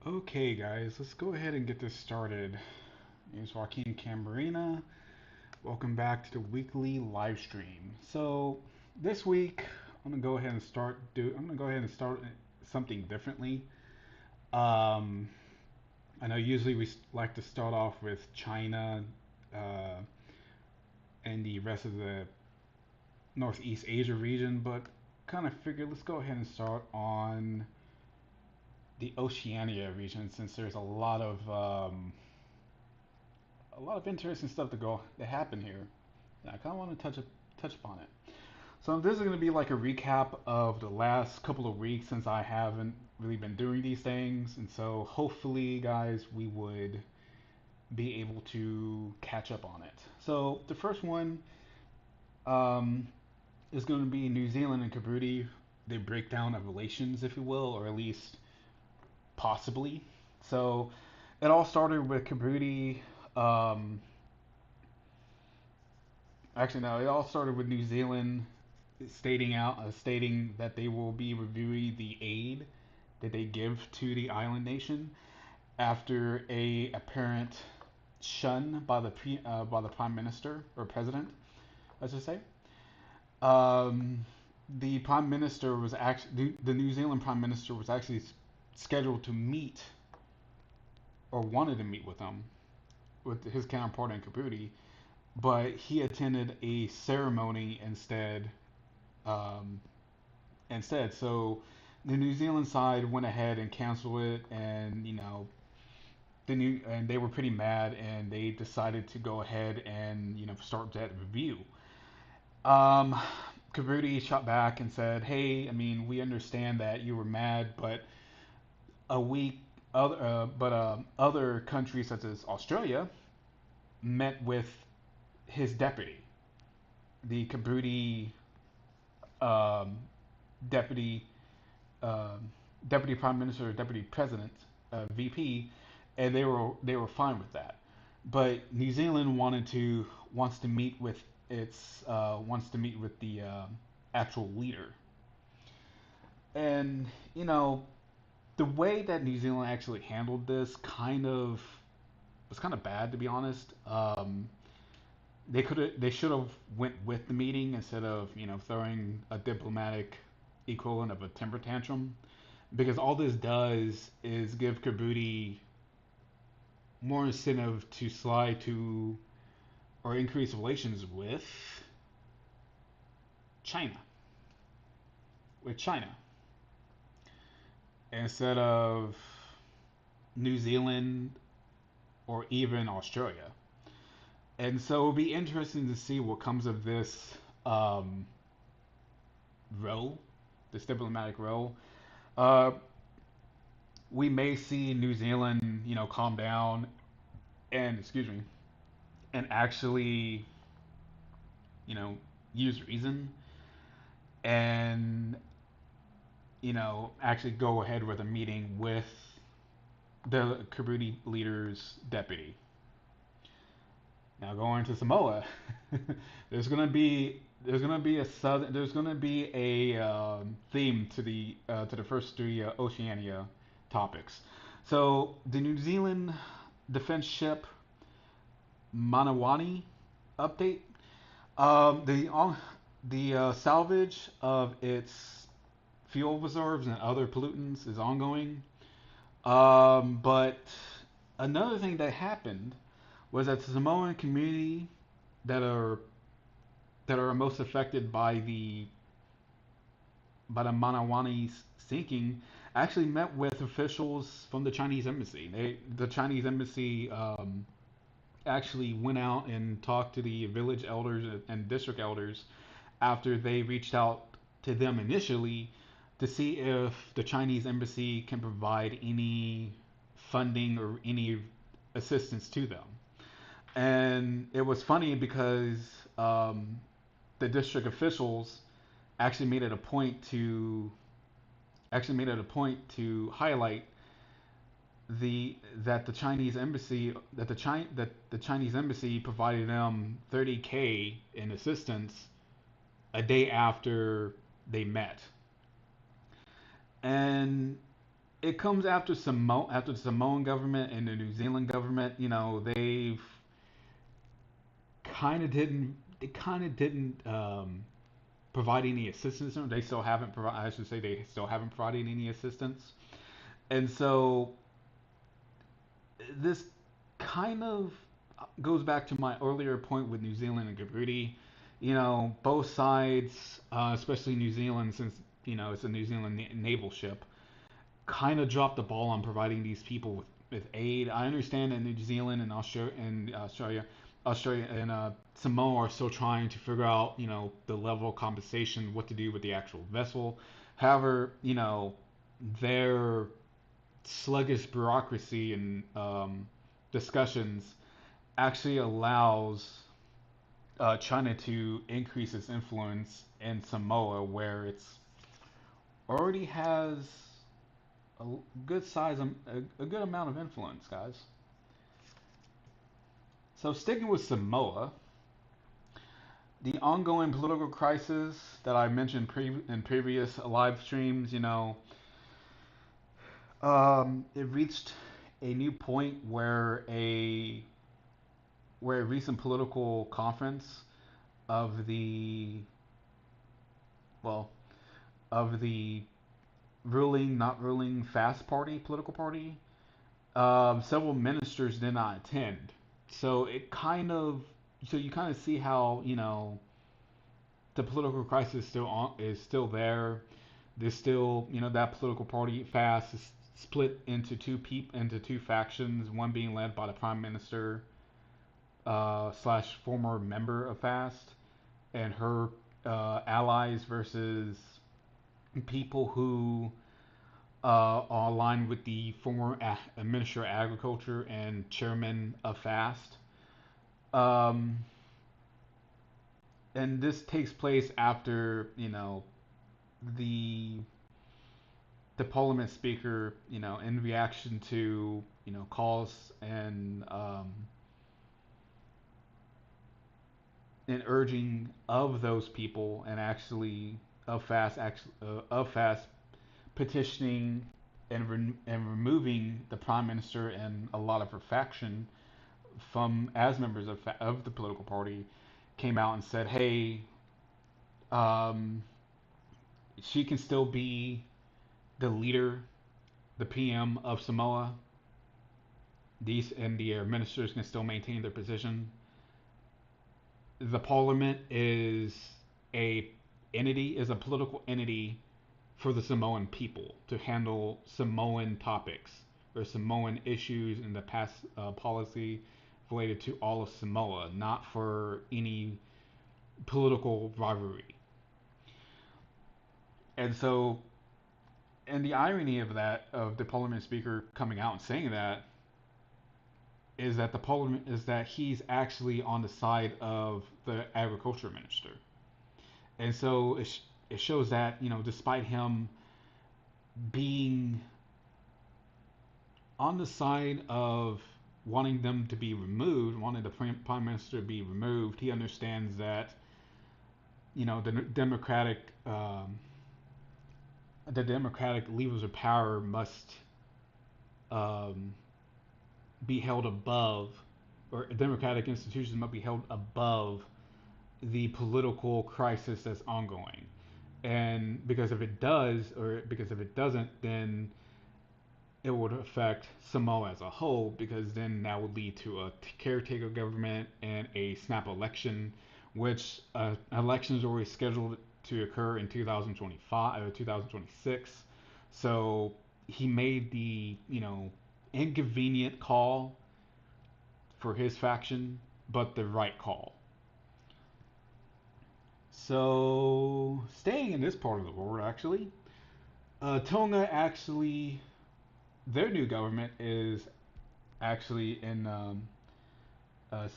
Okay, guys, let's go ahead and get this started. My name is Joaquin Cambarina. Welcome back to the weekly live stream. So this week, I'm gonna go ahead and start something differently. Um, I know usually like to start off with China uh, and the rest of the Northeast Asia region, but kind of figured let's go ahead and start on the Oceania region since there's a lot of interesting stuff to happen here. And I kind of want to touch upon it. So this is going to be like a recap of the last couple of weeks since I haven't really been doing these things, and so hopefully, guys, we would be able to catch up on it. So the first one um, is going to be New Zealand and Djibouti, the breakdown of relations, if you will, or at least possibly. So it all started with Djibouti. Um, Actually, no. It all started with New Zealand stating that they will be reviewing the aid that they give to the island nation after a apparent shun by the prime minister or president, let's just say. Um, the prime minister was actually the New Zealand prime minister was actually scheduled to meet or wanted to meet with them with his counterpart in Djibouti, but he attended a ceremony um, instead. So the New Zealand side went ahead and canceled it, and they were pretty mad, and they decided to go ahead and start that review. Um, Kabuti shot back and said, "Hey, I mean, we understand that you were mad, but a week other countries such as Australia met with his deputy, the Kabuti um, deputy um, deputy prime minister or deputy president, VP, and they were fine with that. But New Zealand wants to meet with the actual leader, and the way that New Zealand actually handled this was kind of bad, to be honest. They should have went with the meeting instead of throwing a diplomatic equivalent of a temper tantrum, because all this does is give Djibouti more incentive to slide to or increase relations China, with China, instead of New Zealand or even Australia. And so it'll be interesting to see what comes of this um, row, this diplomatic row. Uh, we may see New Zealand, calm down and and actually, you know, use reason and actually go ahead with a meeting with the Djibouti leader's deputy. Now going to Samoa, there's gonna be a theme to the first three Oceania topics. So the New Zealand defense ship Manawani update. The salvage of its fuel reserves and other pollutants is ongoing. But another thing that happened was that the Samoan community that are that are most affected by the Manawani's sinking actually met with officials from the Chinese embassy. The Chinese embassy actually went out and talked to the village elders and district elders after they reached out to them initially to see if the Chinese embassy can provide any funding or any assistance to them. And it was funny because the district officials actually made it a point to highlight the that the Chinese embassy provided them 30K in assistance a day after they met. And it comes after after the Samoan government and the New Zealand government. They've kind of didn't provide any assistance. They still haven't provided. I should say they still haven't provided any assistance. And so this kind of goes back to my earlier point with New Zealand and Djibouti. Both sides, especially New Zealand, since it's a New Zealand naval ship, kind of dropped the ball on providing these people with aid. I understand that New Zealand and Australia and Samoa are still trying to figure out, the level of compensation, what to do with the actual vessel. However, their sluggish bureaucracy and discussions actually allows China to increase its influence in Samoa, where it's already has a good size, a good amount of influence, guys. So sticking with Samoa, the ongoing political crisis that I mentioned in previous live streams, it reached a new point where a recent political conference of the well of the ruling not ruling fast party political party, several ministers did not attend. So you kind of see how the political crisis is still there. There's still that political party fast is split into into two factions. One being led by the prime minister slash former member of fast and her allies versus people who are aligned with the former Minister of Agriculture and chairman of FAST. Um, and this takes place after the the Parliament Speaker, in reaction to calls and urging of those people and actually of fast petitioning and removing the prime minister and a lot of her faction from as members of the political party, came out and said, "Hey, um, she can still be the leader, the PM of Samoa. These and the ministers can still maintain their position. The parliament is a political entity for the Samoan people to handle Samoan topics or Samoan issues in the past policy related to all of Samoa, not for any political rivalry." And so, and the irony of that, of the parliament speaker coming out and saying that, is that the parliament is that he's actually on the side of the agriculture minister. And so it shows that despite him being on the side of wanting them to be removed, wanting the prime minister to be removed, he understands that the democratic levers of power must um, be held above, or democratic institutions must be held above the political crisis that's ongoing. And because if it does, or because if it doesn't, then it would affect Samoa as a whole, because then that would lead to a caretaker government and a snap election, which elections are already scheduled to occur in 2025 or 2026. So he made the inconvenient call for his faction, but the right call. So staying in this part of the world, actually, Tonga actually, their new government is actually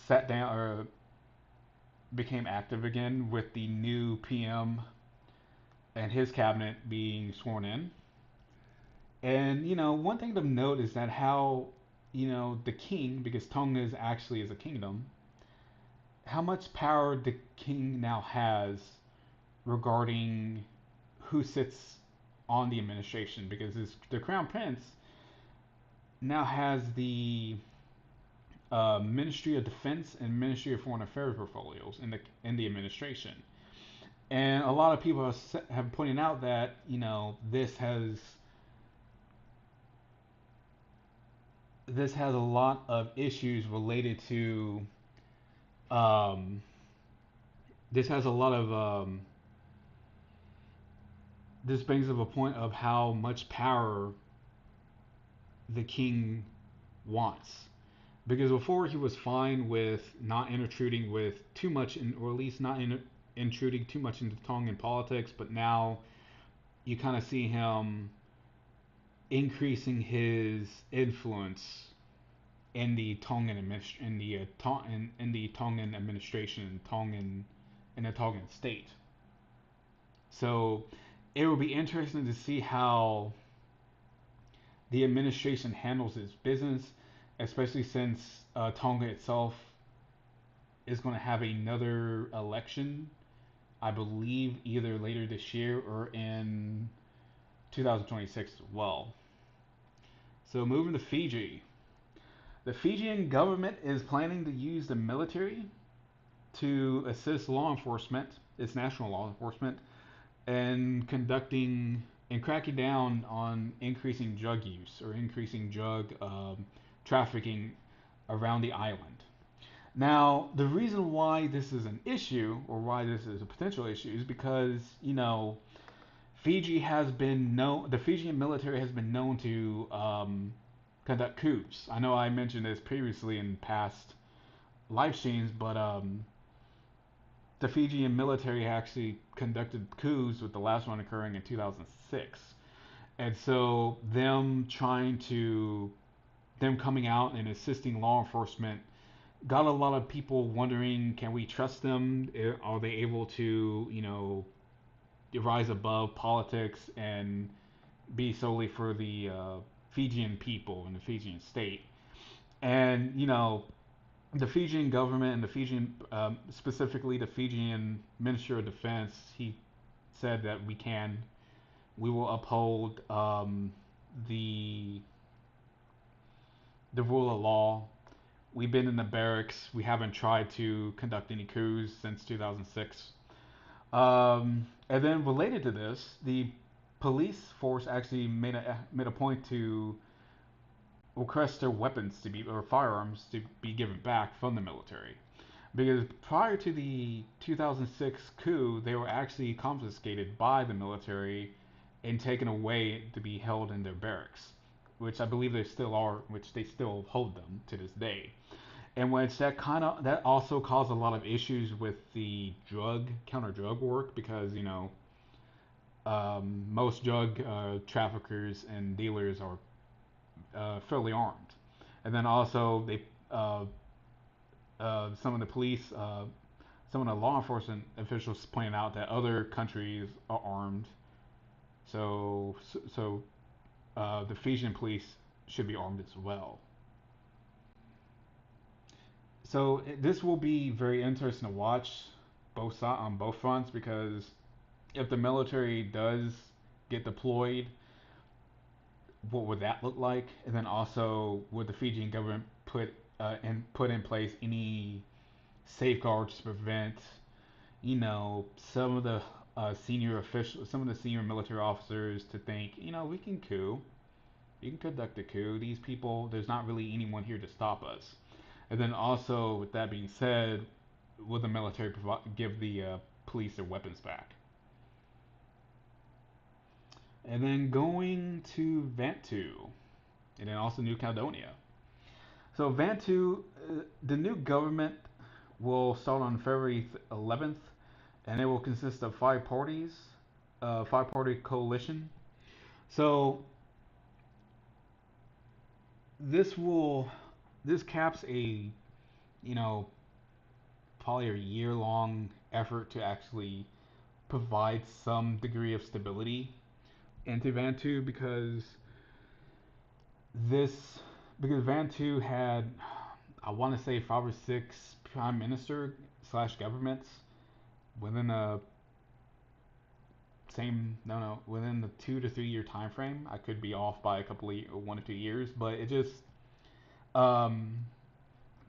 sat down or became active again with the new PM and his cabinet being sworn in. And one thing to note is that how the king, because Tonga is a kingdom, how much power the king now has regarding who sits on the administration because the crown prince now has the Ministry of Defense and Ministry of Foreign Affairs portfolios in the administration. And a lot of people have pointed out that this has a lot of issues related to um, this has a lot of this brings up a point of how much power the king wants. Because before he was fine with not intruding with too much, or at least not intruding too much into Tongan politics, but now you kind of see him increasing his influence in the Tongan in the Tongan administration, Tongan in the Tongan state. So it will be interesting to see how the administration handles its business, especially since Tonga itself is going to have another election, I believe, either later this year or in 2026 as well. So moving to Fiji. The Fijian government is planning to use the military to assist law enforcement, its national law enforcement, and conducting and cracking down on increasing drug use or increasing drug trafficking around the island. Now, the reason why this is an issue or why this is a potential issue is because, the Fijian military has been known to conduct coups. I know I mentioned this previously in past live streams, but the Fijian military actually conducted coups, with the last one occurring in 2006. And so them coming out and assisting law enforcement got a lot of people wondering, can we trust them? Are they able to, rise above politics and be solely for the Fijian people and the Fijian state? And, the Fijian government and the Fijian, specifically the Fijian Minister of Defense, he said that we will uphold the rule of law. We've been in the barracks. We haven't tried to conduct any coups since 2006. And then related to this, the police force actually made a point to request their weapons to be or firearms to be given back from the military. Because prior to the 2006 coup, they were actually confiscated by the military and taken away to be held in their barracks, which I believe they still are, which they still hold them to this day. And which that also caused a lot of issues with the counter drug work, because most drug traffickers and dealers are fairly armed. And then also some of the police, some of the law enforcement officials pointed out that other countries are armed. So the Fijian police should be armed as well. So this will be very interesting to watch on both fronts, because if the military does get deployed, what would that look like? And then also, would the Fijian government put in place any safeguards to prevent, some of the senior officials, some of the senior military officers to think, we can coup, you can conduct a coup. These people, there's not really anyone here to stop us. And then also, with that being said, will the military give the police their weapons back? And then going to Vanuatu, and then also New Caledonia. So Vanuatu, the new government will start on February 11th, and it will consist of five parties, five-party coalition. So this caps a, probably a year-long effort to actually provide some degree of stability into Vanuatu, this because Vanuatu had, I want to say, 5 or 6 prime minister slash governments within a same, no, within the 2 to 3 year time frame. I could be off by a couple of 1 to 2 years, but it just, um,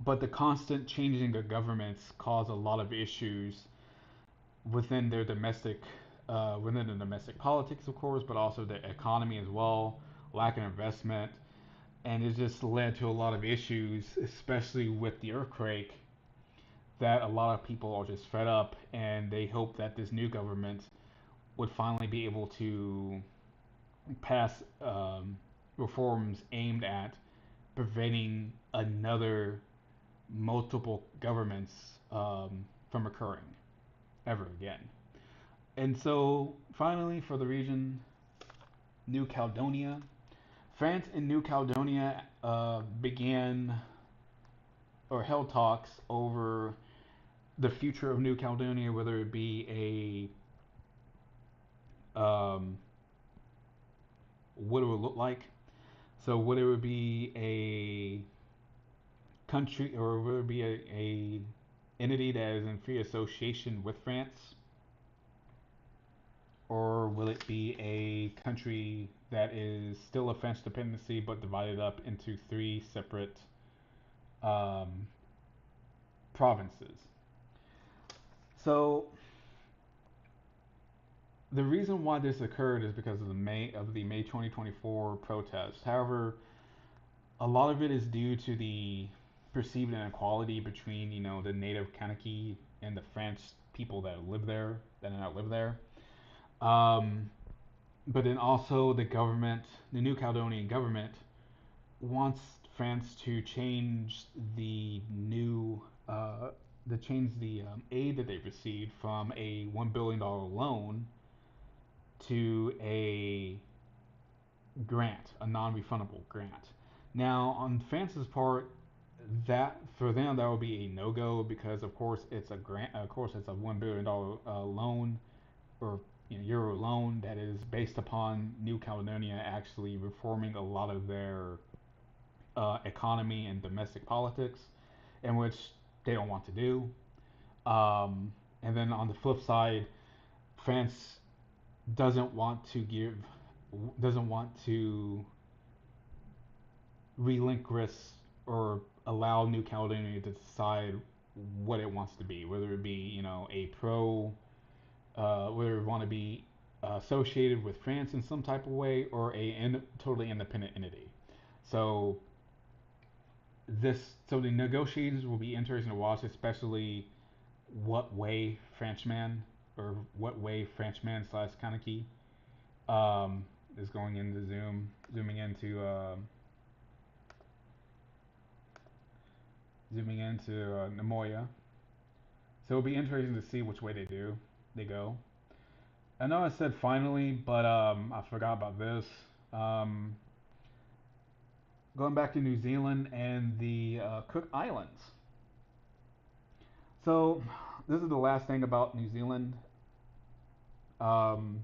but the constant changing of governments cause a lot of issues within their domestic, within the domestic politics, of course, but also the economy as well, lack of investment, and it just led to a lot of issues, especially with the earthquake, that a lot of people are just fed up, and they hope that this new government would finally be able to pass reforms aimed at preventing another multiple governments from occurring ever again. And so, finally, for the region, New Caledonia. France and New Caledonia began or held talks over the future of New Caledonia, whether it be what it would look like. So, whether it would be a country or whether it be a entity that is in free association with France, or will it be a country that is still a French dependency but divided up into three separate um, provinces? So the reason why this occurred is because of the May 2024 protests. However, a lot of it is due to the perceived inequality between the native Kanaki and the French people that live there that do not live there. Um, but then also the New Caledonian government wants France to change the new change the aid that they received from a $1 billion loan to a grant, a non-refundable grant. Now, on France's part, that for them that would be a no-go because of course it's a grant. Of course, it's a $1 billion loan or euro loan that is based upon New Caledonia actually reforming a lot of their economy and domestic politics, in which they don't want to do. And then on the flip side, France doesn't want to give, doesn't want to relinquish or allow New Caledonia to decide what it wants to be, whether it be a whether it want to be associated with France in some type of way or totally independent entity. So the negotiations will be interesting to watch, especially what way Frenchman slash Kanaki is going into zooming into Namoya. So it'll be interesting to see which way they go. I know I said finally, but I forgot about this. Um, Going back to New Zealand and the Cook Islands. So this is the last thing about New Zealand. Um,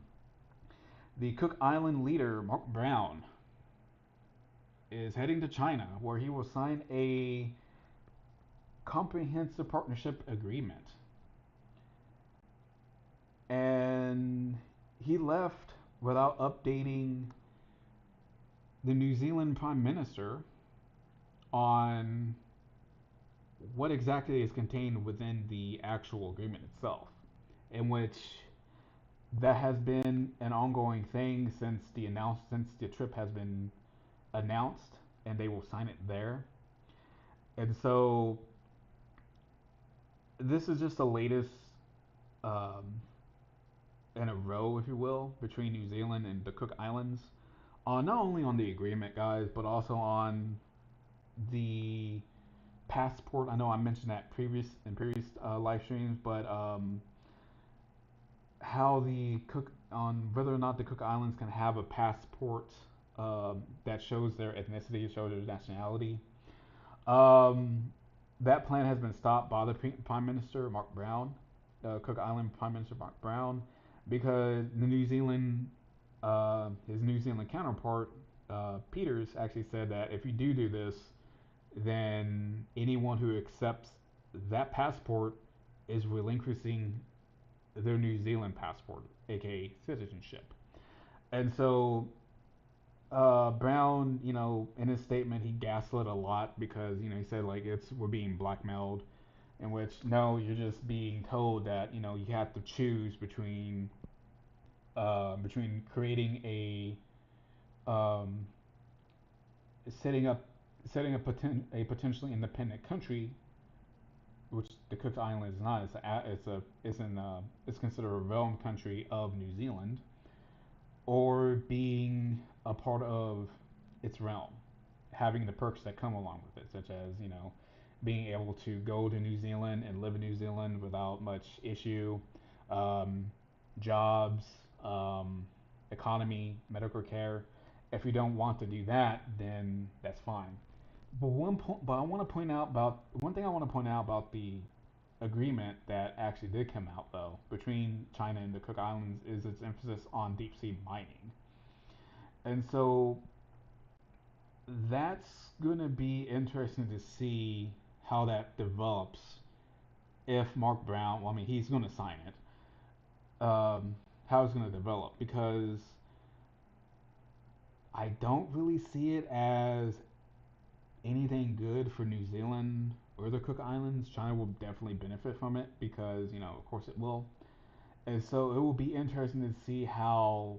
the Cook Island leader, Mark Brown, is heading to China where he will sign a comprehensive partnership agreement. And he left without updating the New Zealand Prime Minister on what exactly is contained within the actual agreement itself, in which that has been an ongoing thing since the trip has been announced, and they will sign it there. And so this is just the latest um, in a row, if you will, between New Zealand and the Cook Islands. Not only on the agreement, guys, but also on the passport. I know I mentioned that in previous live streams, but how the Cook on whether or not the Cook Islands can have a passport that shows their ethnicity, shows their nationality. Um, that plan has been stopped by the Prime Minister Mark Brown, Cook Island Prime Minister Mark Brown, because his New Zealand counterpart Peters actually said that if you do this, then anyone who accepts that passport is relinquishing their New Zealand passport, aka citizenship. And so Brown, in his statement, he gaslit a lot because he said like we're being blackmailed, in which no, you're just being told that you have to choose between creating um, setting up a potentially independent country, which the Cook Islands is not. It's considered a realm country of New Zealand, or being a part of its realm, having the perks that come along with it, such as being able to go to New Zealand and live in New Zealand without much issue, um, jobs, um, economy, medical care. If you don't want to do that, then that's fine. But I want to point out about one thing. I want to point out about the agreement that actually did come out though between China and the Cook Islands is its emphasis on deep sea mining, and so that's gonna be interesting to see how that develops if Mark Brown. Well, I mean, he's gonna sign it. How it's gonna develop because I don't really see it as anything good for New Zealand or the Cook Islands. China will definitely benefit from it because, of course it will. And so it will be interesting to see how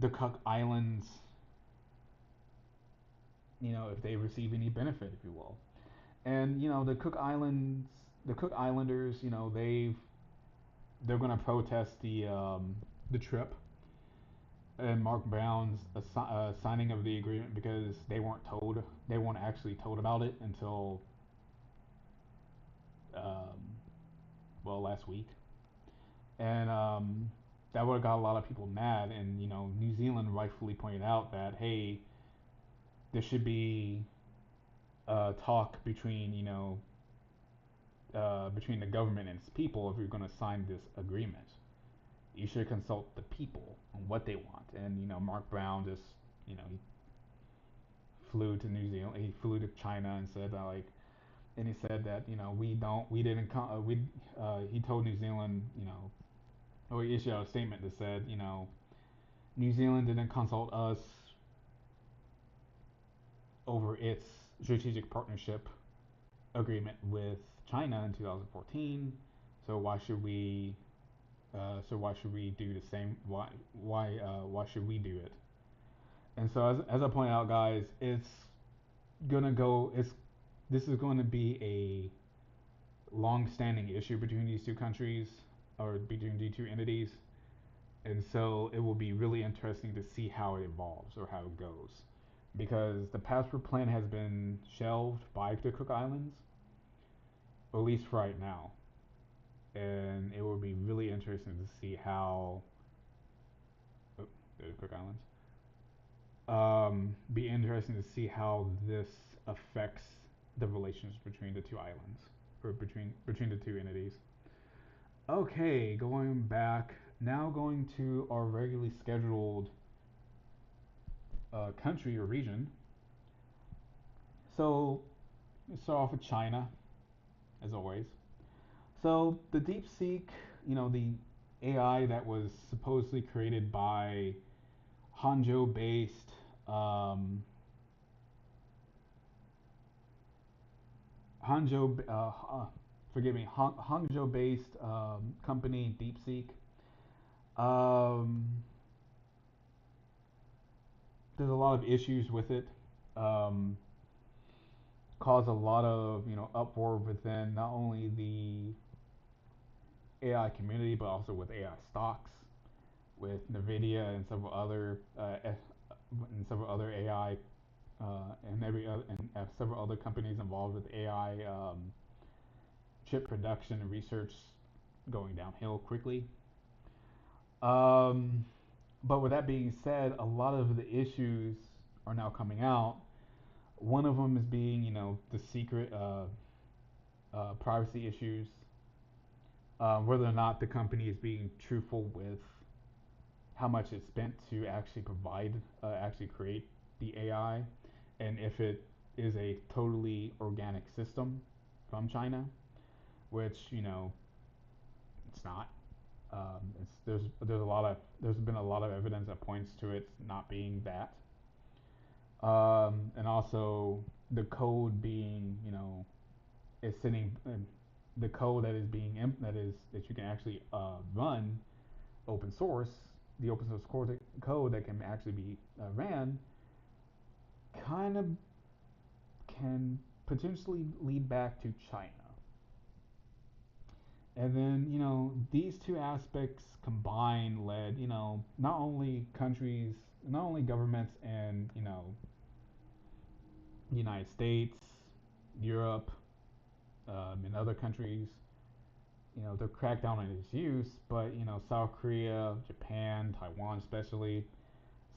the Cook Islands, if they receive any benefit, if you will. And, the Cook Islanders, they're going to protest the trip and Mark Brown's signing of the agreement because they weren't actually told about it until, um, well, last week. And that would have got a lot of people mad. And New Zealand rightfully pointed out that hey, there should be talk between between the government and its people if you're going to sign this agreement. You should consult the people on what they want. And Mark Brown just he flew to New Zealand, he flew to China and said and he said that we didn't we he told New Zealand or he issued out a statement that said New Zealand didn't consult us over its strategic partnership agreement with China in 2014. So why should we do the same? Why should we do it? And so as I pointed out, guys, it's gonna go. It's this is going to be a long-standing issue between these two countries or between these two entities, and so it will be really interesting to see how it evolves or how it goes, because the passport plan has been shelved by the Cook Islands, at least for right now, and it will be really interesting to see how oh, the Cook Islands. Be interesting to see how this affects the relations between the two islands or between the two entities. Okay, going back now, going to our regularly scheduled country or region. So let's start off with China, as always. So the DeepSeek, the AI that was supposedly created by Hangzhou-based Hangzhou, forgive me, Hangzhou-based company DeepSeek. Um, there's a lot of issues with it. Um, caused a lot of uproar within not only the AI community but also with AI stocks, with Nvidia and several other AI and several other companies involved with AI chip production and research going downhill quickly. Um, but with that being said, a lot of the issues are now coming out. One of them is being, the secret privacy issues, whether or not the company is being truthful with how much it spent to actually actually create the AI, and if it is a totally organic system from China, which it's not. There's been a lot of evidence that points to it not being that, and also the code being, is sitting, the code that is being that you can actually run open source, the open source code that can actually be ran, kind of can potentially lead back to China. And then, these two aspects combined led, not only countries, not only governments and, the United States, Europe, and other countries, to crack down on its use, but, South Korea, Japan, Taiwan especially,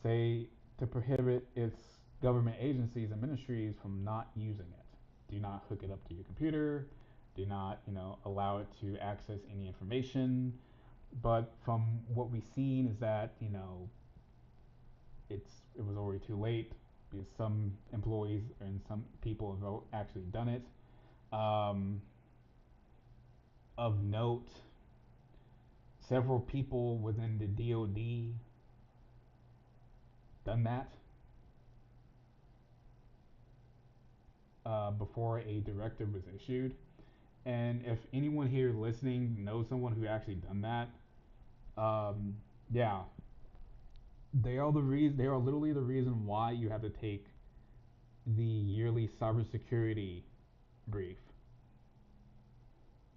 say to prohibit its government agencies and ministries from not using it. Do not hook it up to your computer. Do not, allow it to access any information. But from what we've seen is that, it was already too late because some employees and some people have actually done it. Um, of note, several people within the DoD done that before a directive was issued. And if anyone here listening knows someone who actually done that, yeah, they are the reason. They are literally the reason why you have to take the yearly cybersecurity brief.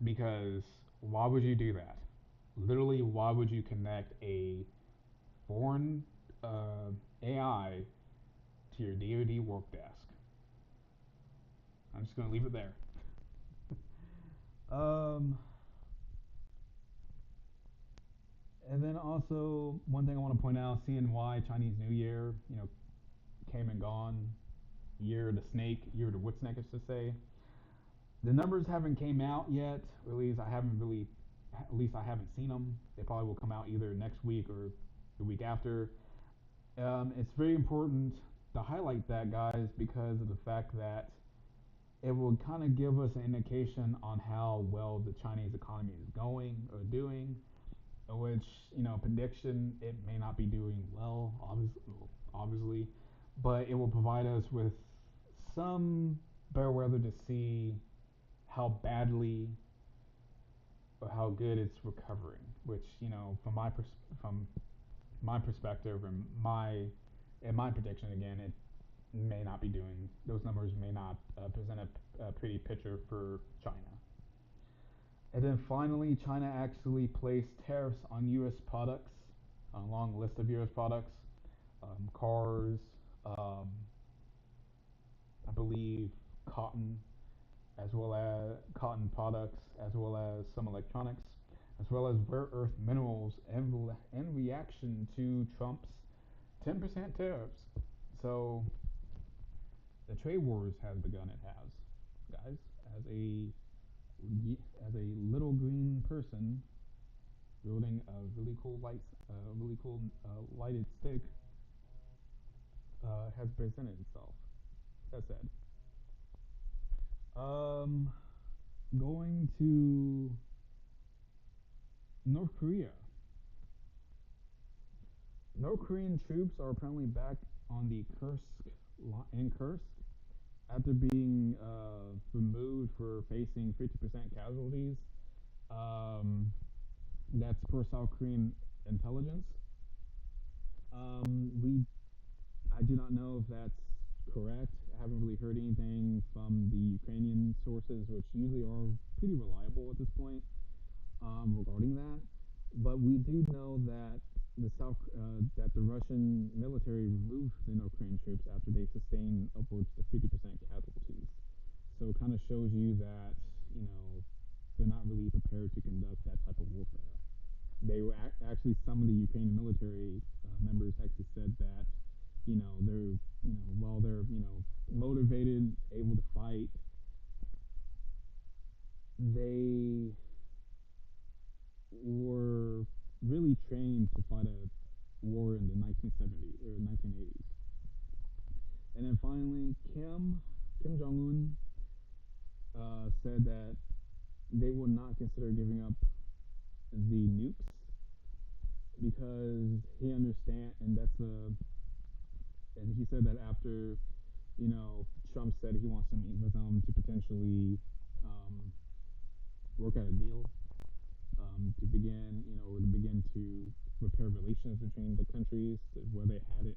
Because why would you do that? Literally, why would you connect a foreign AI to your DoD work desk? I'm just gonna leave it there. Um, and then also one thing I want to point out, CNY Chinese New Year, came and gone. Year of the snake, year of the wood snake, I should say. The numbers haven't came out yet. Or at least I haven't seen them. They probably will come out either next week or the week after. It's very important to highlight that, guys, because of the fact that it will kind of give us an indication on how well the Chinese economy is going or doing. Which, prediction, it may not be doing well, obviously, but it will provide us with some better weather to see how badly or how good it's recovering. Which, from my perspective and my prediction again, it may not be doing. Those numbers may not present a pretty picture for China. And then finally, China actually placed tariffs on U.S. products, a long list of U.S. products, cars, um, I believe cotton, as well as cotton products, as well as some electronics, as well as rare earth minerals, in reaction to Trump's 10% tariffs. So the trade wars has begun. It has, guys. As a as a little green person wielding a really cool lighted stick, has presented itself. That said, um, going to North Korea. North Korean troops are apparently back on the Kursk after being removed for facing 50% casualties. Um, that's per South Korean intelligence. We I do not know if that's correct. I haven't really heard anything from the Ukrainian sources, which usually are pretty reliable at this point, regarding that. But we do know that that the Russian military removed the North Korean troops after they sustained upwards to 50% casualties. So it kind of shows you that they're not really prepared to conduct that type of warfare. They were actually, some of the Ukrainian military members actually said that they're while they're motivated, able to fight, they were really trained to fight a war in the 1970s or 1980s. And then finally, Kim Jong Un said that they will not consider giving up the nukes because he understand, and and he said that after Trump said he wants to meet with them to potentially um, work out a deal to begin, or to begin to repair relations between the countries where they had it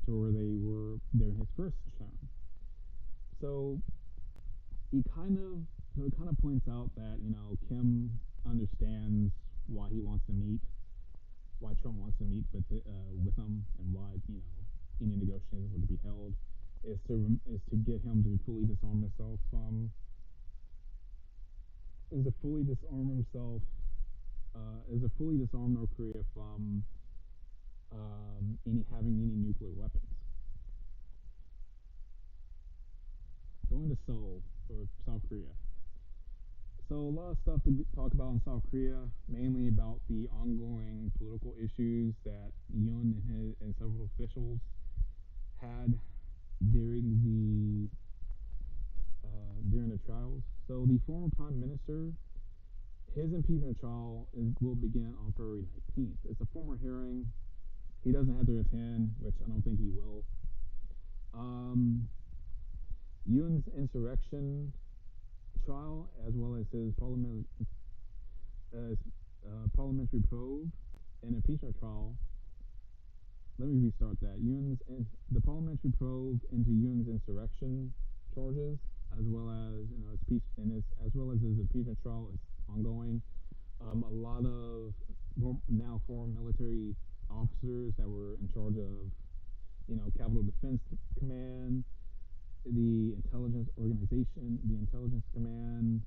to where they were during his first term. So he kind of so it kind of points out that Kim understands why he wants to meet, why Trump wants to meet with him, and why any negotiations were to be held is to get him to fully disarm himself from is to fully disarm himself is to fully disarm North Korea from any having any nuclear weapons. Going to Seoul or South Korea. So a lot of stuff to talk about in South Korea, mainly about the ongoing political issues that Yoon and several officials had during the trials. So the former prime minister, his impeachment trial will begin on February 19th. It's a formal hearing. He doesn't have to attend, which I don't think he will. Yoon's insurrection trial, as well as his parliamentary probe and impeachment trial. Let me restart that. The parliamentary probe into Yoon's insurrection charges, as well as as well as his impeachment trial, is ongoing. A lot of now former military officers that were in charge of, Capital Defense Command, the intelligence organization, the intelligence command,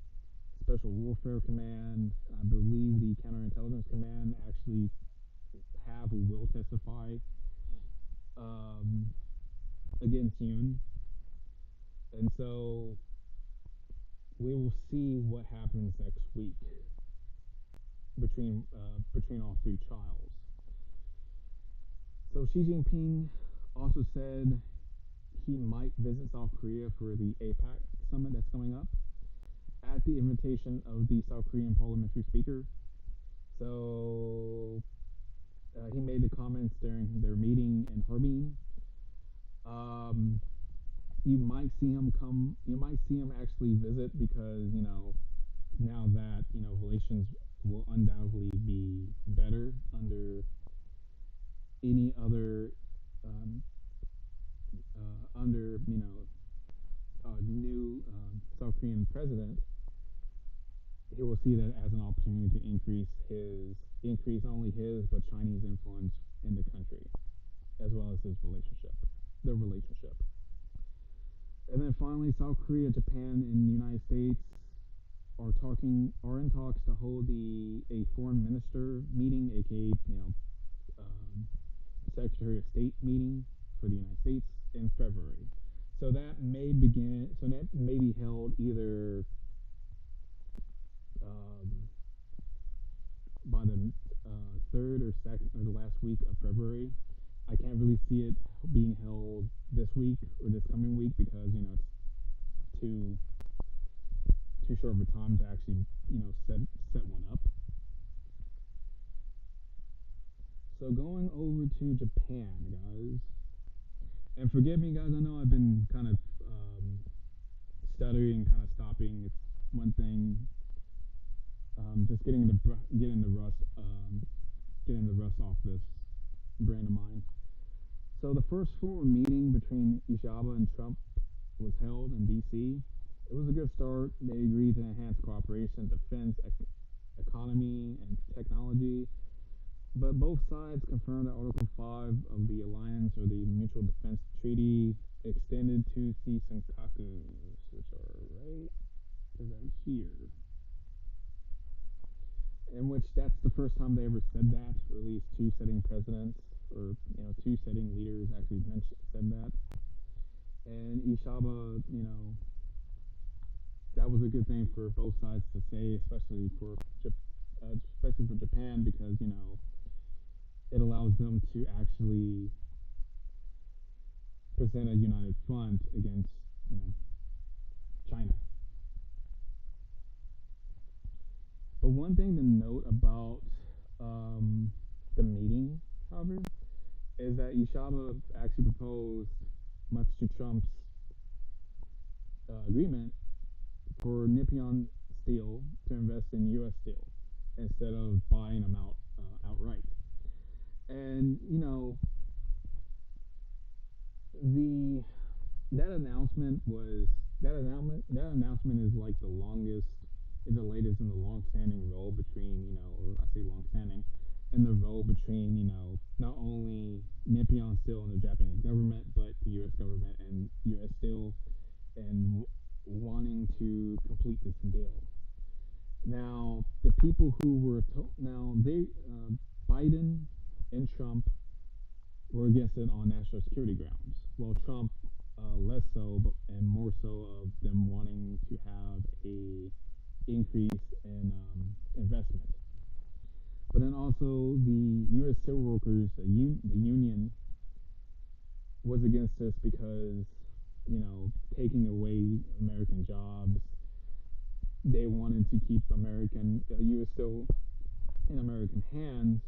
special warfare command, I believe the counterintelligence command actually have or will testify um, against Yoon. And so we will see what happens next week between all three trials. So Xi Jinping also said he might visit South Korea for the APEC summit that's coming up at the invitation of the South Korean parliamentary speaker. So he made the comments during their meeting in Harbin. You might see him come. You might see him actually visit because now that relations will undoubtedly be better under any other under new South Korean president. He will see that as an opportunity to increase not only his but Chinese influence in the country, as well as their relationship. And then finally, South Korea, Japan, and the United States are in talks to hold a foreign minister meeting, aka um, Secretary of State meeting for the United States in February. So that may begin. So that may be held either um, by the third or second or the last week of February. I can't really see it being held this week or this coming week because it's too short of a time to actually set one up. So going over to Japan, guys, and forgive me, guys. I know I've been kind of stuttering, kind of stopping. It's one thing. Just getting the rust off this brain of mine. So the first formal meeting between Ishaba and Trump was held in D.C. It was a good start. They agreed to enhance cooperation, defense, economy, and technology. But both sides confirmed that Article 5 of the alliance, or the Mutual Defense Treaty, extended to the Senkakus, which are right here. In which that's the first time they ever said that, or at least two sitting presidents, or two sitting leaders actually said that. And Ishaba, that was a good thing for both sides to say, especially for Japan, because it allows them to actually present a united front against China. But one thing to note about the meeting, however, is that Ishaba actually proposed, much to Trump's agreement, for Nippon Steel to invest in U.S. Steel instead of buying them outright. And the that announcement was that announcement is like the longest, is the latest in the long-standing row between or I say long-standing, in the row between not only Nippon Steel and the Japanese government, but the U.S. government and U.S. Steel, and wanting to complete this deal. Now, the people who were Biden and Trump were against it on national security grounds. Well, Trump less so, and more so of them wanting to have a increase in investment. But then also the U.S. steelworkers, the union, was against this because taking away American jobs. They wanted to keep U.S. steel in American hands,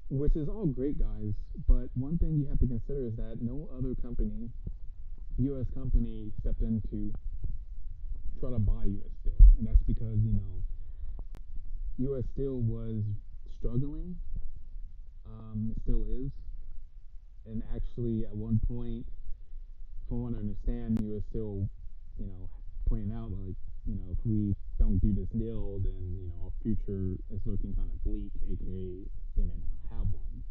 which is all great, guys. But one thing you have to consider is that no other company, U.S. company, stepped in to try to buy U.S. steel, and that's because U.S. steel was struggling, still is, and actually at one point, from what I understand, U.S. steel, pointing out like, if we don't do this deal, then our future is looking kind of bleak, aka they may not have one.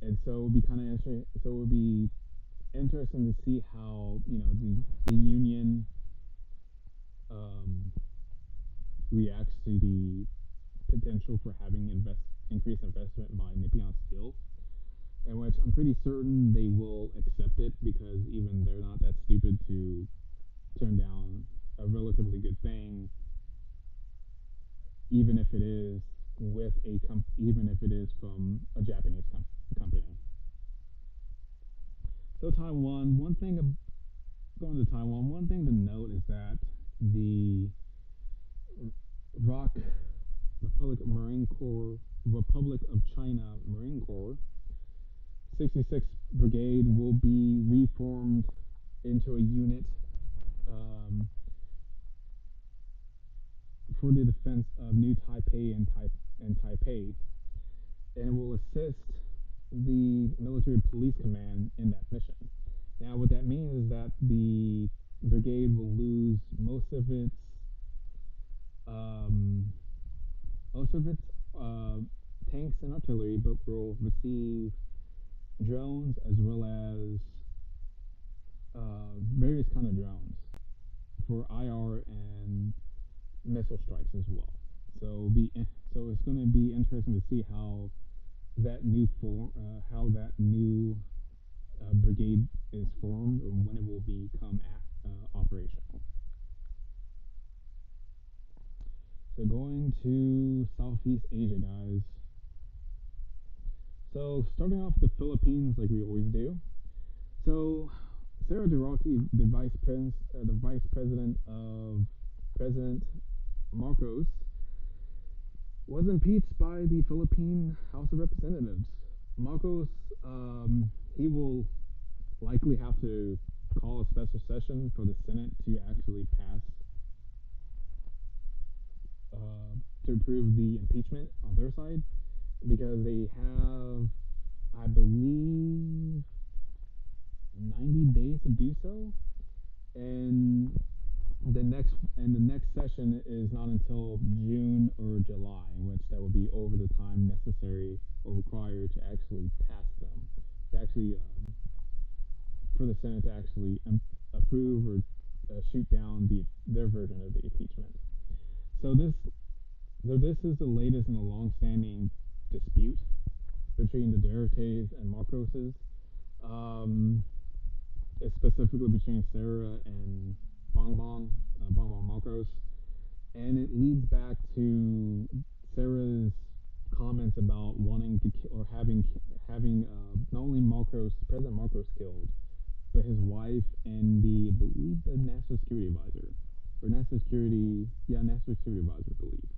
And so it would be kind of interesting. So it would be interesting to see how the union reacts to the potential for having increased investment by Nippon Steel, in which I'm pretty certain they will accept it, because even they're not that stupid to turn down a relatively good thing, even if it is even if it is from a Japanese company. So Taiwan, going to Taiwan, one thing to note is that the Republic of China Marine Corps 66th Brigade will be reformed into a unit for the defense of New Taipei and Taipei, and it will assist the military police command in that mission. Now, what that means is that the brigade will lose most of its tanks and artillery, but will receive drones as well as various kind of drones for IR and missile strikes as well. So it's going to be interesting to see how that new brigade is formed, and when it will become operational. So going to Southeast Asia, guys. So starting off with the Philippines, like we always do. So Sarah Durante, the vice president of President Marcos, was impeached by the Philippine House of Representatives. Marcos, he will likely have to call a special session for the Senate to actually pass, to approve the impeachment on their side, because they have, I believe, 90 days to do so, and the next session is not until June or July, in which that will be over the time necessary or required to actually pass them, to actually for the Senate to actually approve or shoot down their version of the impeachment. So this is the latest in a long-standing dispute between the Dutertes and Marcoses, specifically between Sarah and Bongbong Marcos, and it leads back to Sarah's comments about wanting to or having not only President Marcos killed, but his wife and I believe the National Security Advisor, National Security Advisor, I believe,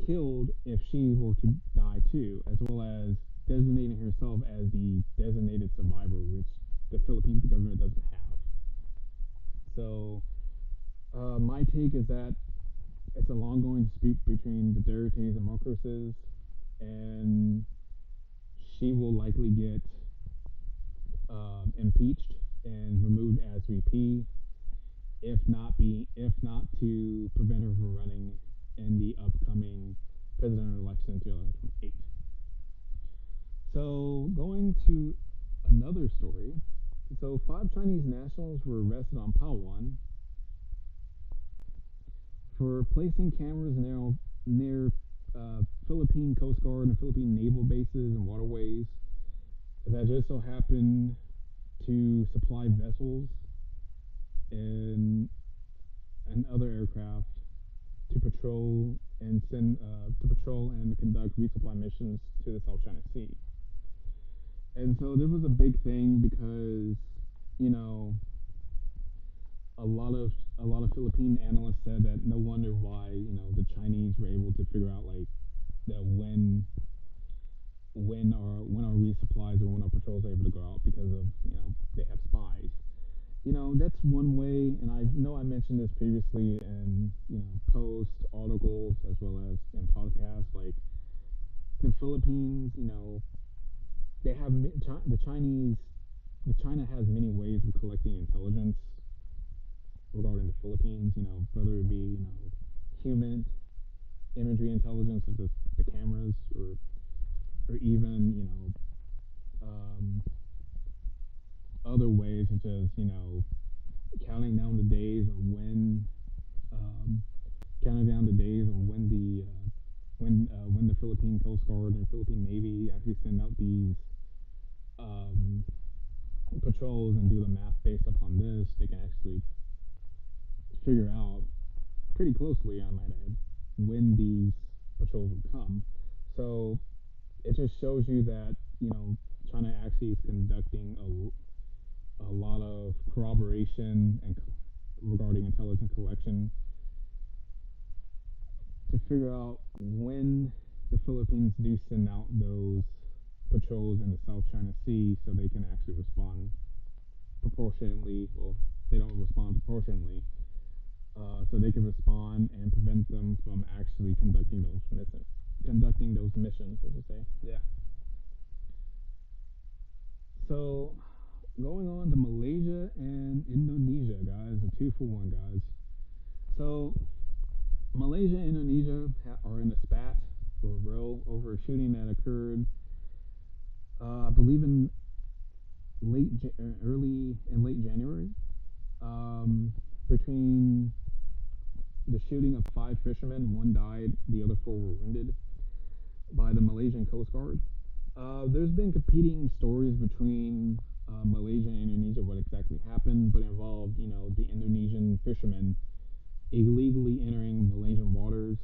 killed if she were to die too, as well as designating herself as the designated survivor, which the Philippine government doesn't have. So, my take is that it's a long-going dispute between the Dutertes and Marcoses, and she will likely get impeached and removed as VP, if not to prevent her from running in the upcoming presidential election in 2028. So going to another story. So 5 Chinese nationals were arrested on Palawan for placing cameras near Philippine Coast Guard and Philippine naval bases and waterways that just so happen to supply vessels and other aircraft to patrol and conduct resupply missions to the South China Sea. And so there was a big thing because, you know, a lot of Philippine analysts said that no wonder why, the Chinese were able to figure out like that when our resupplies or when our patrols are able to go out because of, they have spies. That's one way, and I know I mentioned this previously in, posts, articles, as well as in podcasts. Like the Philippines, they have China has many ways of collecting intelligence regarding the Philippines. Whether it be human imagery intelligence, such as the cameras, or even other ways, such as counting down the days on when the Philippine Coast Guard and Philippine Navy actually send out these patrols and do the math based upon this. They can actually figure out pretty closely, I might add, when these patrols would come. So it just shows you that China actually is conducting a lot of corroboration and regarding intelligence collection to figure out when the Philippines do send out those patrols in the South China Sea, so they can actually respond proportionately. Well, they don't respond proportionally, so they can respond and prevent them from actually conducting those missions, as I say. Yeah. So going on to Malaysia and Indonesia, guys, a 2-for-1, guys. So Malaysia and Indonesia are in a spat or a row over a shooting that occurred, I believe in late January, between the shooting of 5 fishermen. One died, the other 4 were wounded by the Malaysian Coast Guard. There's been competing stories between Malaysia and Indonesia what exactly happened, but involved, the Indonesian fishermen illegally entering Malaysian waters.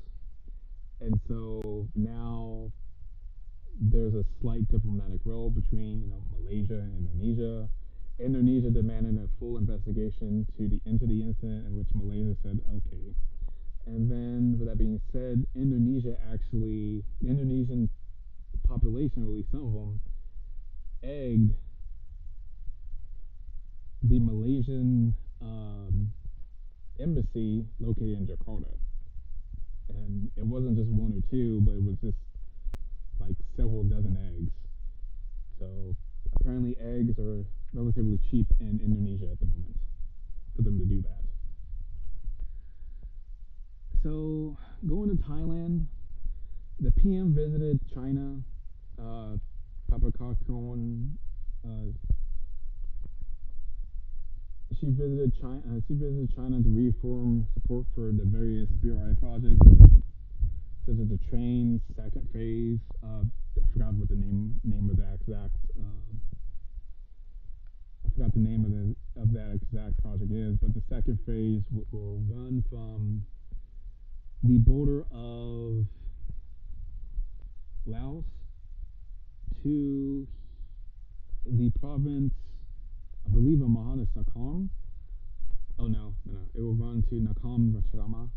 And so now there's a slight diplomatic row between, Malaysia and Indonesia. Indonesia demanded a full investigation into the incident, in which Malaysia said okay. And then, with that being said, the Indonesian population, or at least some of them, egged the Malaysian embassy located in Jakarta. And it wasn't just 1 or 2, but it was just like several dozen eggs. So apparently eggs are relatively cheap in Indonesia at the moment for them to do that. So going to Thailand, the PM visited China. Papakakon, she visited China to reaffirm support for the various BRI projects, such as the train's second phase. I forgot what the name of that exact. I forgot the name of that exact project is, but the second phase will run from the border of Laos to the province, I believe, of Mahanasakam. Oh no, it will run to Nakam Ratchama,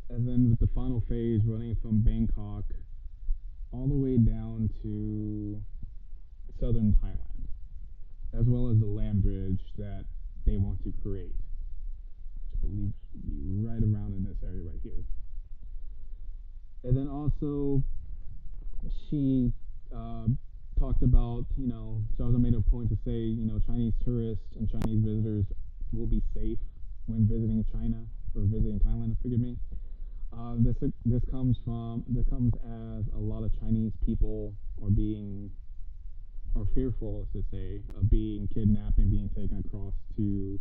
and then with the final phase running from Bangkok all the way down to southern Thailand, as well as the land bridge that they want to create, which I believe should be right around in this area right here. And then also, she talked about, she also made a point to say, Chinese tourists and Chinese visitors will be safe when visiting China or visiting Thailand. Forgive me. This comes as a lot of Chinese people are fearful, let's say, of being kidnapped and being taken across to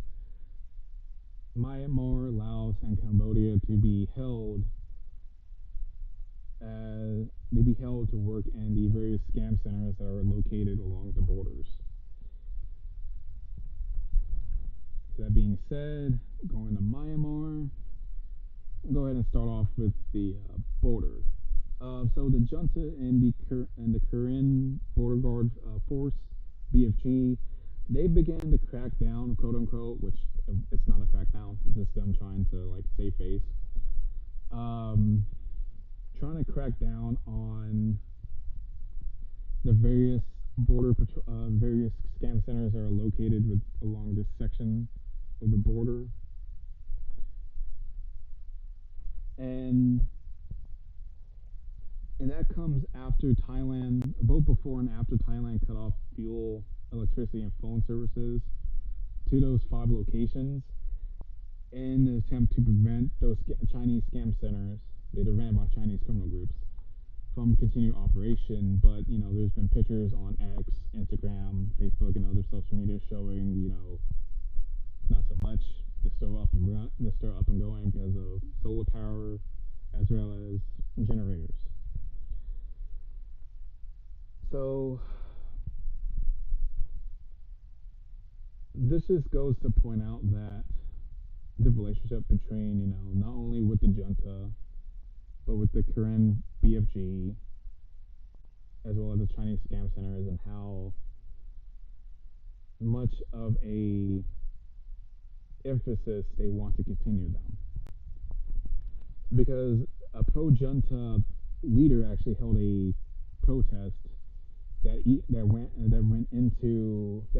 Myanmar, Laos, and Cambodia to be held to work in the various scam centers that are located along the borders. So that being said, going to Myanmar, I'll go ahead and start off with the border. So the junta and the Karen Border Guard Force, BFG, they began to crack down, quote unquote, which it's not a crackdown, it's just them trying to like save face. Trying to crack down on the various various scam centers that are located along this section of the border, and that comes after Thailand, both before and after Thailand cut off fuel, electricity, and phone services to those 5 locations in an attempt to prevent those Chinese scam centers that are ran by Chinese criminal groups from continued operation. But there's been pictures on X, Instagram, Facebook, and other social media showing not so much. They're still up and going because of solar power as well as generators. So this just goes to point out that the relationship between not only with the junta but with the Korean BFG as well as the Chinese scam centers, and how much of a emphasis they want to continue them. Because a pro-junta leader actually held a protest that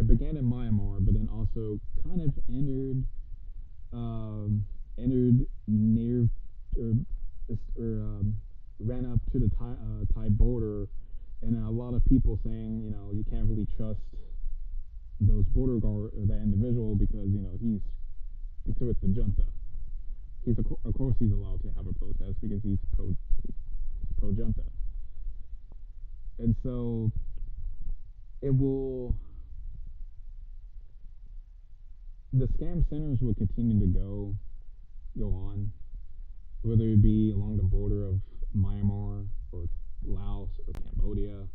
began in Myanmar, but then also kind of entered near or ran up to the Thai border, and a lot of people saying you can't really trust those border guard or that individual because he's with the junta. Of course he's allowed to have a protest because he's pro junta, and so the scam centers will continue to go on, whether it be along the border of Myanmar or Laos or Cambodia,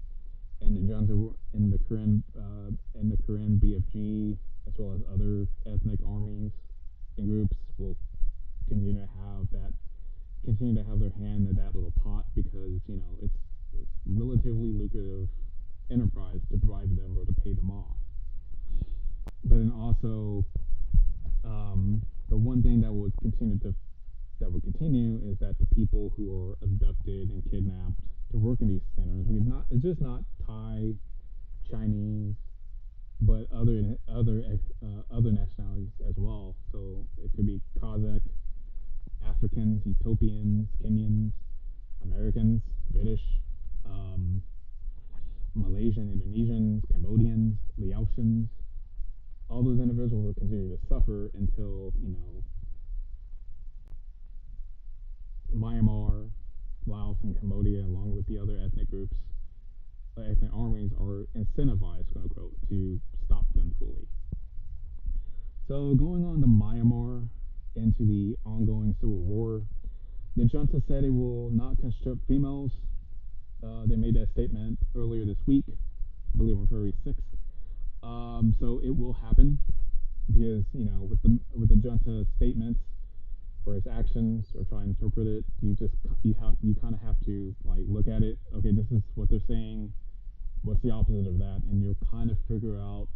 and the junta and the Korean BFG, as well as other ethnic armies and groups, will continue to have their hand in that little pot because it's relatively lucrative enterprise to bribe them or to pay them off. But then also, the one thing that would continue is that the people who are abducted and kidnapped to work in these centers, it's just not Thai, Chinese, but other nationalities as well. So it could be Kazakh, Africans, Ethiopians, Kenyans, Americans, British, Malaysian, Indonesians, Cambodians, Laotians. All those individuals will continue to suffer until Myanmar, Laos, and Cambodia, along with the other ethnic groups, ethnic armies, are incentivized, quote unquote, to stop them fully. So going on to Myanmar, into the ongoing civil war, the junta said it will not conscript females. They made that statement earlier this week, I believe on February 6th. So it will happen because with the junta statements or its actions or try and interpret it, you kind of have to like look at it. Okay, this is what they're saying. What's the opposite of that? And you'll kind of figure out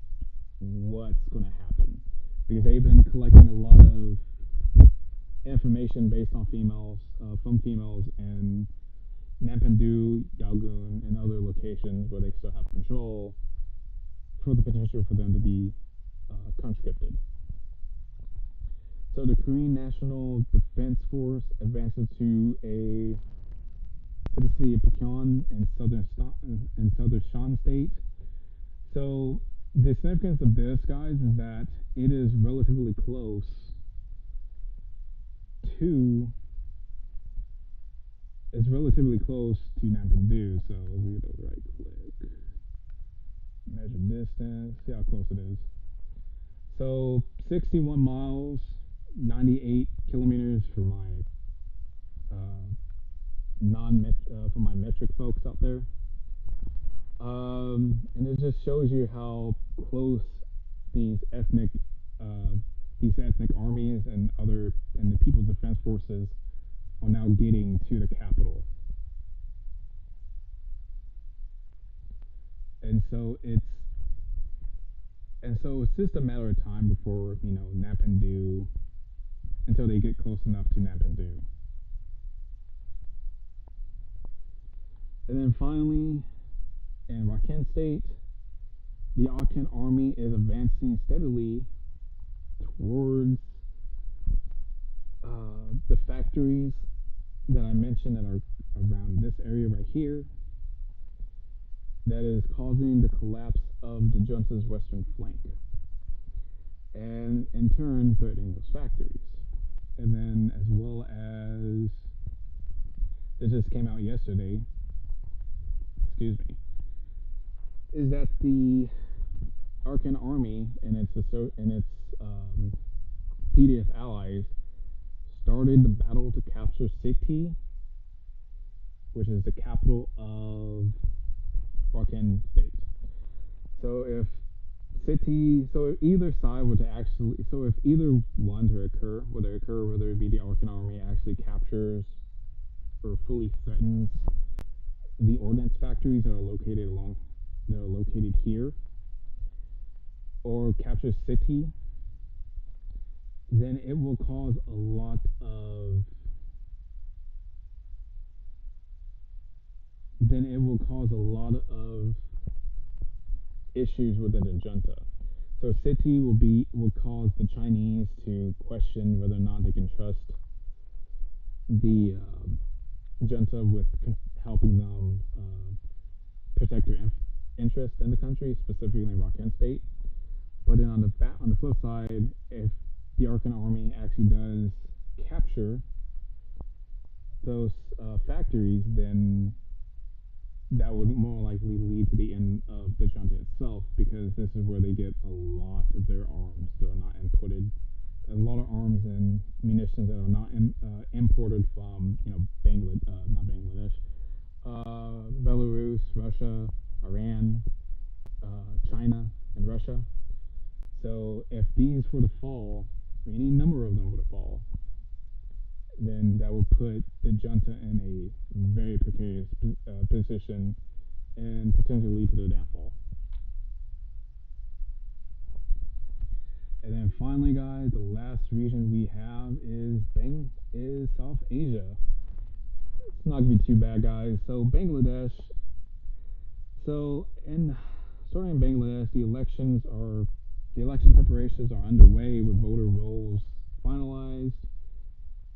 what's going to happen because they've been collecting a lot of information based on females, from females in Nampandu, Yaogun, and other locations where they still have control for the potential for them to be conscripted. So the Korean National Defense Force advances to the city of Pecheon in southern Shan State. So the significance of this, guys, is that it is relatively close to Nampandu. So let's get a right click, measure distance, see how close it is. So 61 miles, 98 kilometers for my for my metric folks out there. And it just shows you how close these ethnic armies and the People's Defense Forces are now getting to the capital. And so it's just a matter of time before, Nampandu, until they get close enough to Nampandu. And then finally, in Rakhine State, the Arakan army is advancing steadily towards the factories that I mentioned that are around this area right here, that is causing the collapse of the junta's western flank, and in turn threatening those factories. And then, as well as, this just came out yesterday, is that the Arakan army and its PDF allies started the battle to capture Siti, which is the capital of Rakhine State. So if either side were to if either one to occur, whether it be the Arakan army actually captures or fully threatens the ordnance factories that are located here, or captures Siti, then it will cause a lot of issues within the junta. So Siti will cause the Chinese to question whether or not they can trust the junta with helping them protect their interests in the country, specifically in Rakhine State. But then on the flip side, if the Arakan army actually does capture those factories, then that would more likely lead to the end of the junta itself, because this is where they get a lot of their arms that are not imported. A lot of arms and munitions that are not imported from, not Bangladesh, Belarus, Russia, Iran, China, and Russia. So if these were to fall, or any number of them were to fall, then that would put the junta in a very precarious position and potentially lead to their downfall. And then finally, guys, the last region we have is South Asia. It's not gonna be too bad, guys. So Bangladesh. So starting in Bangladesh, the election preparations are underway with voter rolls finalized.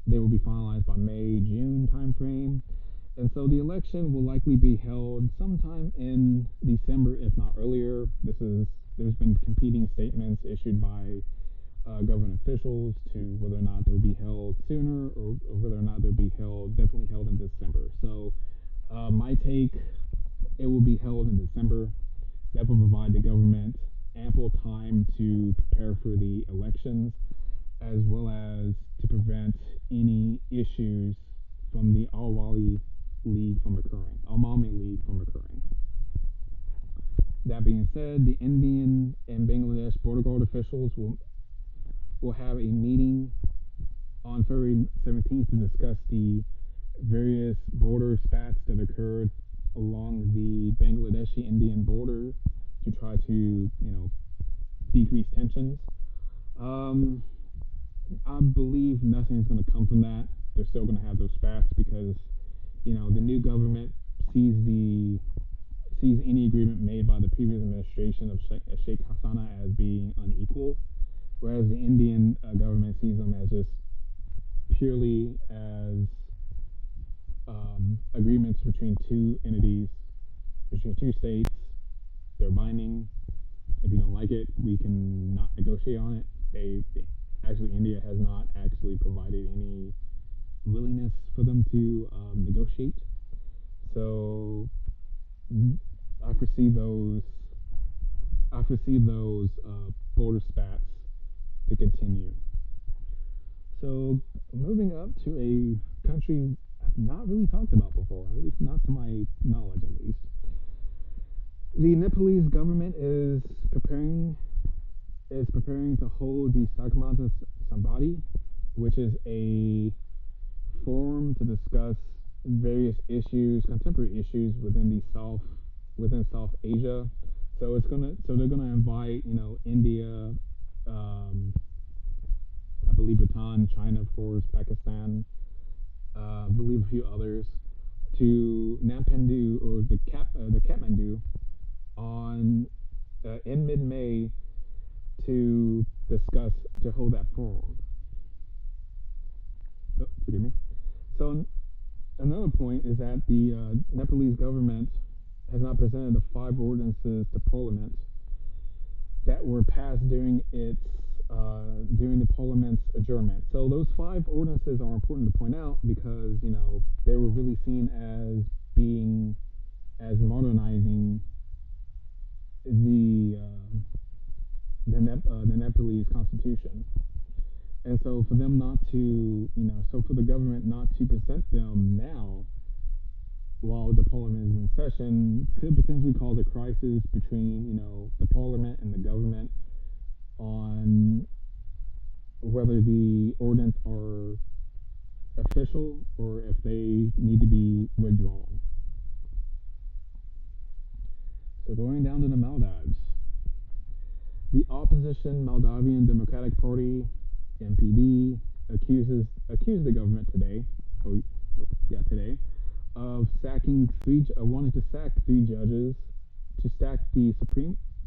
They will be finalized by May-June timeframe. And so the election will likely be held sometime in December, if not earlier. There's been competing statements issued by government officials to whether or not they'll be held sooner, or whether or not they'll be definitely held in December. So my take, it will be held in December. That will provide the government ample time to prepare for the elections, as well as to prevent any issues from the Al-Mami League from occurring. That being said, the Indian and Bangladesh border guard officials will have a meeting on February 17th to discuss the various border spats that occurred along the Bangladeshi-Indian border to try to, decrease tensions. I believe nothing's going to come from that. They're still going to have those spats because the new government sees the sees any agreement made by the previous administration of Sheikh Hasina as being unequal, whereas the Indian government sees them as just purely as agreements between two entities, between two states. They're binding. If you don't like it, we can not negotiate on it. They actually, India has not actually provided any willingness for them to negotiate. So I foresee those border spats to continue. So moving up to a country I've not really talked about before, at least not to my knowledge, at least. The Nepalese government is preparing to hold the Sakmata Sambadi, which is a forum to discuss various issues, contemporary issues within South Asia. So they're gonna invite India, I believe Bhutan, China, of course, Pakistan, I believe a few others, to Nampandu or the Kathmandu on in mid-May to discuss to hold that forum. Oh, forgive me. So another point is that the Nepalese government has not presented the 5 ordinances to Parliament that were passed during the Parliament's adjournment. So those 5 ordinances are important to point out because they were really seen as being as modernizing the Nepalese constitution. And so for them not to, so for the government not to present them now while the parliament is in session could potentially cause a crisis between, the parliament and the government on whether the ordinance are official or if they need to be withdrawn. So going down to the Maldives, the opposition Maldivian Democratic Party (MPD) accused the government today, of wanting to sack 3 judges to stack the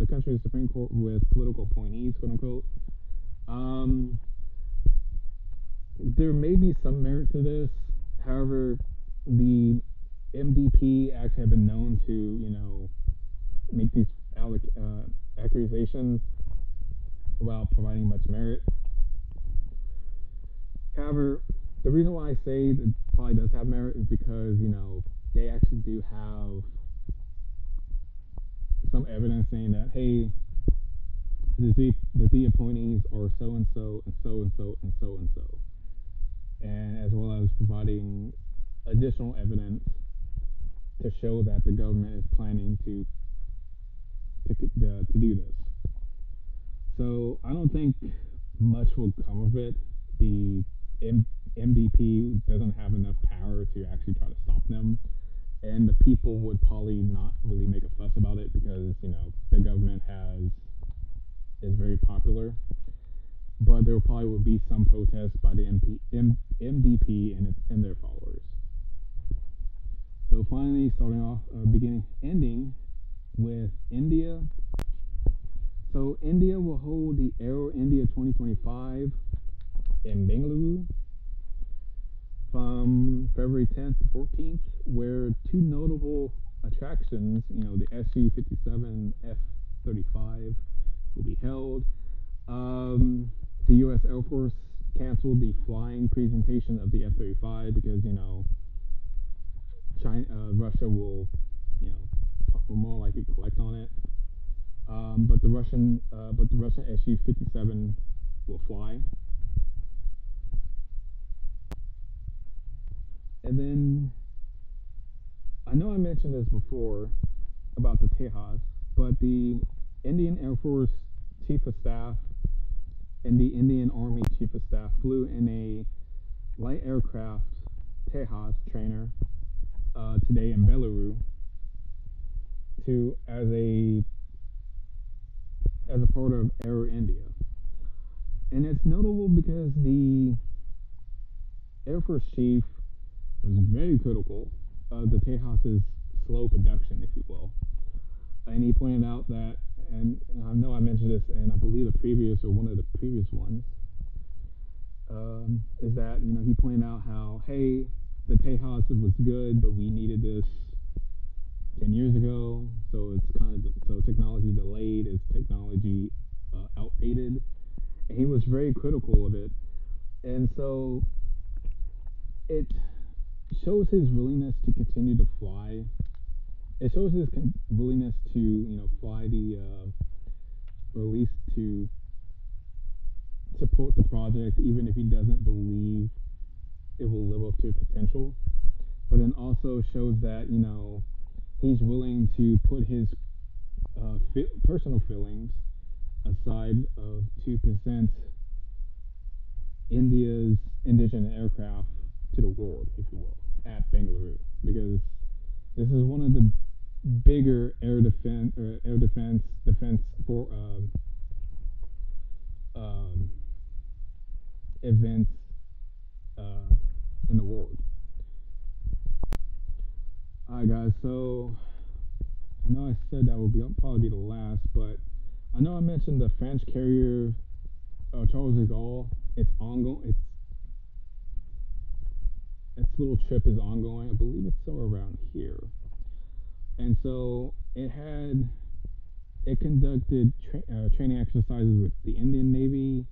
country's Supreme Court with political appointees, quote unquote. There may be some merit to this. However, the MDP actually have been known to, make these accusations without providing much merit. However, the reason why I say that probably does have merit is because, they actually do have some evidence saying that, hey, the appointees are so and so and so and so and so and so, and as well as providing additional evidence to show that the government is planning to do this. So I don't think much will come of it. The MDP doesn't have enough power to actually try to stop them, and the people would probably not really make a fuss about it because the government is very popular. But there probably will be some protests by the MDP and their followers. So finally, starting off, ending with India. So India will hold the Aero India 2025 in Bengaluru from February 10th to 14th, where 2 notable attractions, the Su-57 F-35 will be held. The U.S. Air Force canceled the flying presentation of the F-35 because Russia will more likely collect on it. But the Russian Su-57 will fly. And then I know I mentioned this before about the Tejas, but the Indian Air Force Chief of Staff and the Indian Army Chief of Staff flew in a light aircraft Tejas trainer today in Bengaluru as a part of Aero India. And it's notable because the Air Force chief was very critical of the Tejas's slow production, if you will. And he pointed out that, and I know I mentioned this in, I believe, the previous or one of the previous ones, is that, he pointed out how, hey, the Tejas was good, but we needed this 10 years ago, so it's so technology delayed, is technology outdated, and he was very critical of it, and so it shows his willingness to continue to fly. It shows his willingness to fly or at least to support the project, even if he doesn't believe it will live up to its potential. But then also shows that he's willing to put his personal feelings aside to present India's indigenous aircraft to the world, if you will, at Bengaluru, because this is one of the bigger air defense for events in the world. Alright, guys, so I know I said that would probably be the last, but I know I mentioned the French carrier Charles de Gaulle. It's ongoing. Its little trip is ongoing. I believe it's somewhere around here. And so it conducted training exercises with the Indian Navy,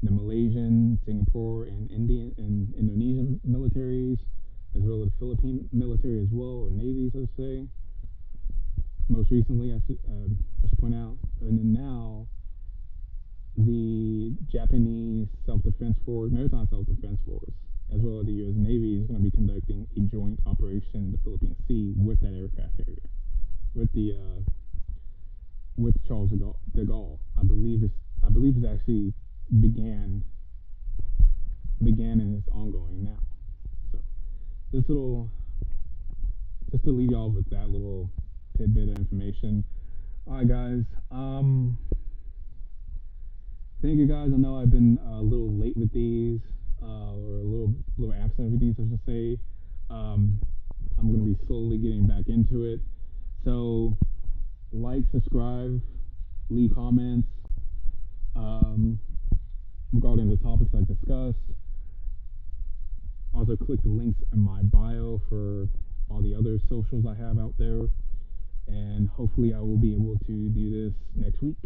the Malaysian, Singapore, and Indonesian militaries, as well as the Philippine military as well, or navies, let's say. Most recently, I should point out, and then now the Japanese Maritime Self-Defense Force, as well as the U.S. Navy, is going to be conducting a joint operation in the Philippine Sea with that aircraft carrier, with Charles de Gaulle. I believe it actually began and is ongoing now. So just to leave y'all with that little tidbit of information. All right, guys. Thank you, guys. I know I've been a little late with these, or a little absent with these, I should say. I'm going to be slowly getting back into it. So, like, subscribe, leave comments regarding the topics I discussed. Also, click the links in my bio for all the other socials I have out there. And hopefully I will be able to do this next week.